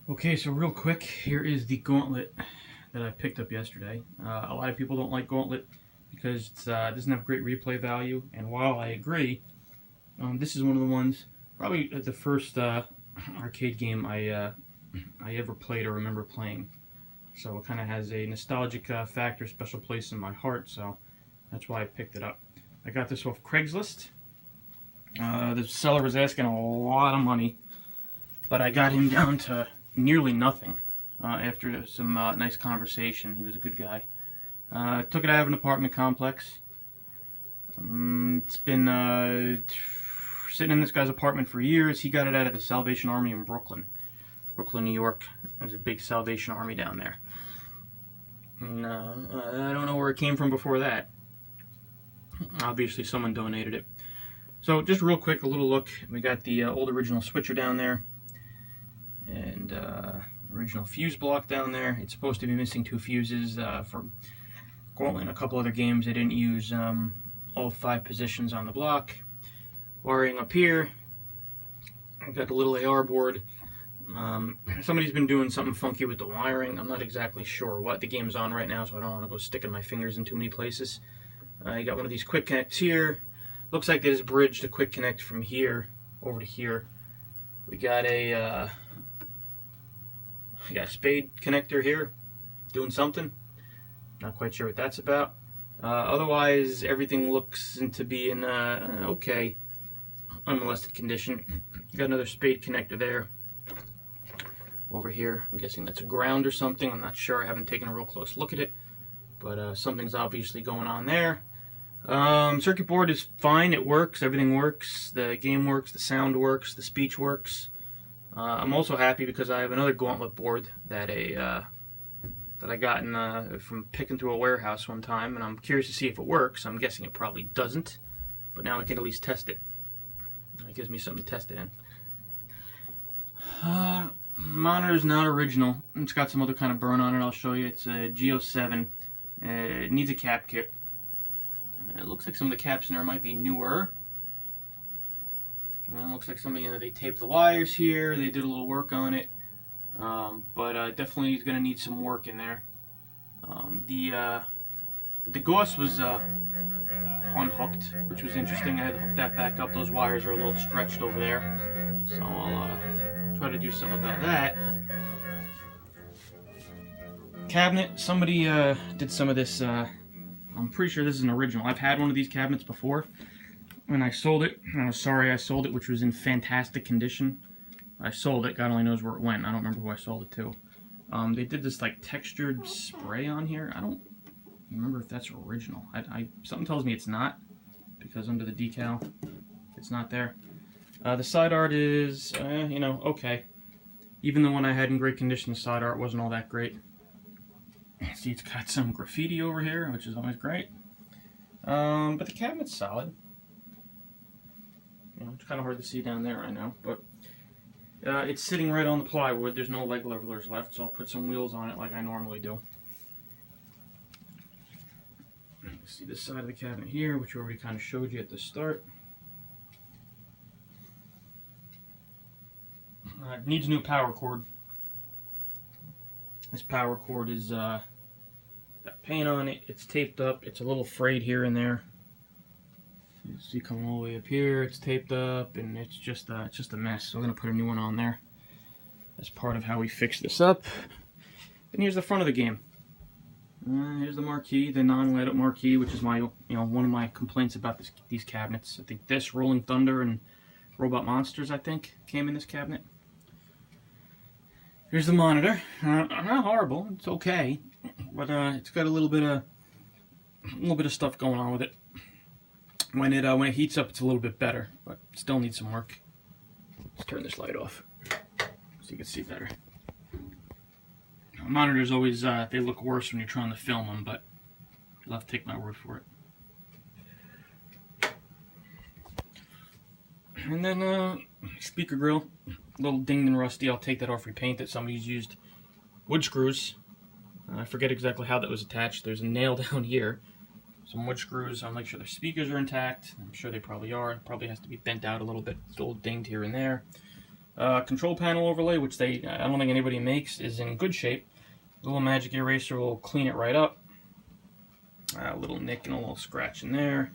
Okay, so real quick, here is the Gauntlet that I picked up yesterday. A lot of people don't like Gauntlet because it doesn't have great replay value, and while I agree, this is one of the ones, probably the first arcade game I ever played or remember playing. So it kind of has a nostalgic factor, special place in my heart, so that's why I picked it up. I got this off Craigslist. The seller was asking a lot of money, but I got him down to nearly nothing after some nice conversation. He was a good guy. Took it out of an apartment complex. It's been sitting in this guy's apartment for years. He got it out of the Salvation Army in Brooklyn, New York. There's a big Salvation Army down there. And I don't know where it came from before that. Obviously someone donated it. So just real quick, a little look. We got the old original switcher down there. And original fuse block down there. It's supposed to be missing 2 fuses for Gauntlet and a couple other games. They didn't use all 5 positions on the block. Wiring up here. I've got the little AR board. Somebody's been doing something funky with the wiring. I'm not exactly sure what. The game's on right now, so I don't want to go sticking my fingers in too many places. You got one of these quick connects here. Looks like they just bridged a quick connect from here over to here. We got a spade connector here, doing something. Not quite sure what that's about. Otherwise, everything looks to be in okay, unmolested condition. Got another spade connector there. Over here, I'm guessing that's a ground or something. I'm not sure. I haven't taken a real close look at it, but something's obviously going on there. Circuit board is fine. It works. Everything works. The game works. The sound works. The speech works. I'm also happy because I have another Gauntlet board that I got from picking through a warehouse one time, and I'm curious to see if it works. I'm guessing it probably doesn't, but now I can at least test it. It gives me something to test it in. Monitor's not original. It's got some other kind of burn on it. I'll show you. It's a G07. It needs a cap kit. It looks like some of the caps in there might be newer. It looks like somebody, they taped the wires here. They did a little work on it, but definitely is going to need some work in there. The gauze was unhooked, which was interesting. I had to hook that back up. Those wires are a little stretched over there, so I'll try to do something about that. Cabinet. Somebody did some of this. I'm pretty sure this is an original. I've had one of these cabinets before, and I sold it. I was sorry I sold it, which was in fantastic condition. I sold it. God only knows where it went. I don't remember who I sold it to. They did this like textured spray on here. I don't remember if that's original. Something tells me it's not, because under the decal, it's not there. The side art is, okay. Even the one I had in great condition, the side art wasn't all that great. See, it's got some graffiti over here, which is always great. But the cabinet's solid. It's kind of hard to see down there right now, but it's sitting right on the plywood. There's no leg levelers left, so I'll put some wheels on it like I normally do. See this side of the cabinet here, which I already kind of showed you at the start. It needs a new power cord. This power cord is got paint on it. It's taped up. It's a little frayed here and there. You see, coming all the way up here, it's taped up, and it's just a mess. So I'm gonna put a new one on there as part of how we fix this up. And here's the front of the game. Here's the marquee, the non-lit up marquee, which is my one of my complaints about these cabinets. I think this, Rolling Thunder, and Robot Monsters, I think, came in this cabinet. Here's the monitor. Not horrible. It's okay, but it's got a little bit of stuff going on with it. When it heats up, it's a little bit better, but still needs some work. Let's turn this light off so you can see better. Monitors always they look worse when you're trying to film them, but you'll have to take my word for it. And then speaker grill, a little dinged and rusty. I'll take that off, repaint it. Somebody's used wood screws. I forget exactly how that was attached. There's a nail down here. Some wood screws. I'll make sure the speakers are intact. I'm sure they probably are. It probably has to be bent out a little bit. It's a little dinged here and there. Control panel overlay, which I don't think anybody makes, is in good shape. A little magic eraser will clean it right up. A little nick and a little scratch in there.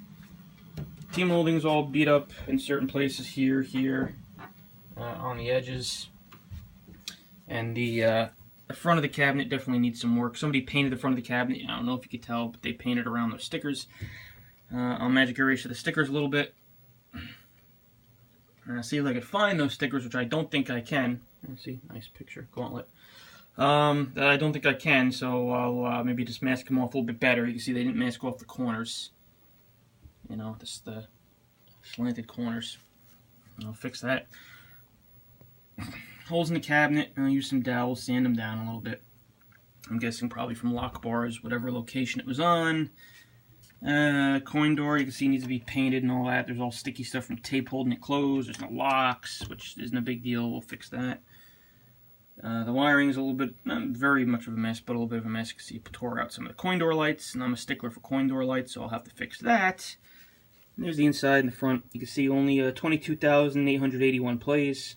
T-molding's all beat up in certain places here, on the edges. And the front of the cabinet definitely needs some work. Somebody painted the front of the cabinet. I don't know if you could tell, but they painted around those stickers. I'll magic erase the stickers a little bit. See if I could find those stickers, which I don't think I can. See, nice picture, Gauntlet. That I don't think I can, so I'll maybe just mask them off a little bit better. You can see they didn't mask off the corners. You know, just the slanted corners. I'll fix that. Holes in the cabinet, I'll use some dowels, sand them down a little bit. I'm guessing probably from lock bars, whatever location it was on. Coin door, you can see needs to be painted and all that. There's all sticky stuff from tape holding it closed. There's no locks, which isn't a big deal. We'll fix that. The wiring is a little bit, not very much of a mess, but a little bit of a mess. You can see it tore out some of the coin door lights, and I'm a stickler for coin door lights, so I'll have to fix that. And there's the inside and the front. You can see only 22,881 plays.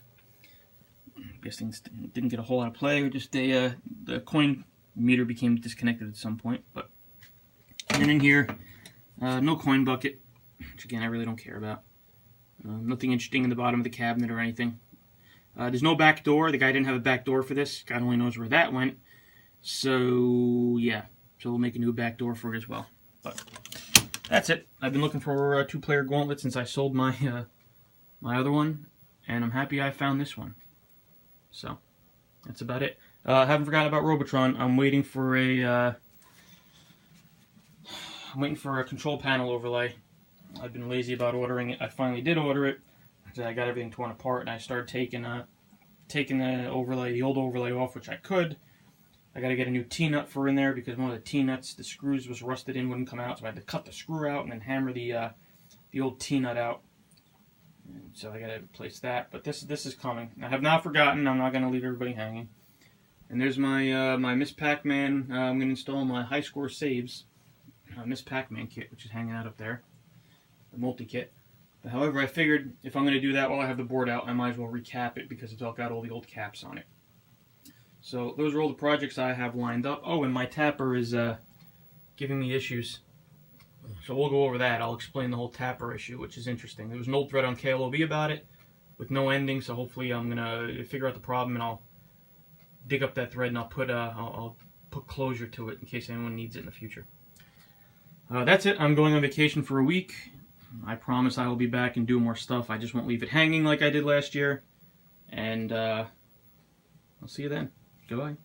I guess things didn't get a whole lot of play, or just the coin meter became disconnected at some point. But and in here, no coin bucket, which again I really don't care about. Nothing interesting in the bottom of the cabinet or anything. There's no back door. The guy didn't have a back door for this. God only knows where that went. So yeah, so we'll make a new back door for it as well. But that's it. I've been looking for a two-player Gauntlet since I sold my my other one, and I'm happy I found this one. So that's about it. I haven't forgotten about Robotron. I'm waiting for a control panel overlay. I've been lazy about ordering it. I finally did order it. I got everything torn apart, and I started taking the overlay, the old overlay off, which I could. I got to get a new T-nut for in there because one of the T-nuts, the screws was rusted in, wouldn't come out, so I had to cut the screw out and then hammer the old T-nut out. And so I got to replace that. But this is coming. I have not forgotten. I'm not going to leave everybody hanging. And there's my my Miss Pac-Man. I'm going to install my high score saves Miss Pac-Man kit, which is hanging out up there, the multi-kit. But however, I figured if I'm going to do that while I have the board out, I might as well recap it because it's all got all the old caps on it. So those are all the projects I have lined up. Oh, and my tapper is giving me issues. So we'll go over that. I'll explain the whole tapper issue, which is interesting. There was an old thread on KLOB about it with no ending, so hopefully I'm going to figure out the problem and I'll dig up that thread and I'll put closure to it in case anyone needs it in the future. That's it. I'm going on vacation for a week. I promise I will be back and do more stuff. I just won't leave it hanging like I did last year. And I'll see you then. Goodbye.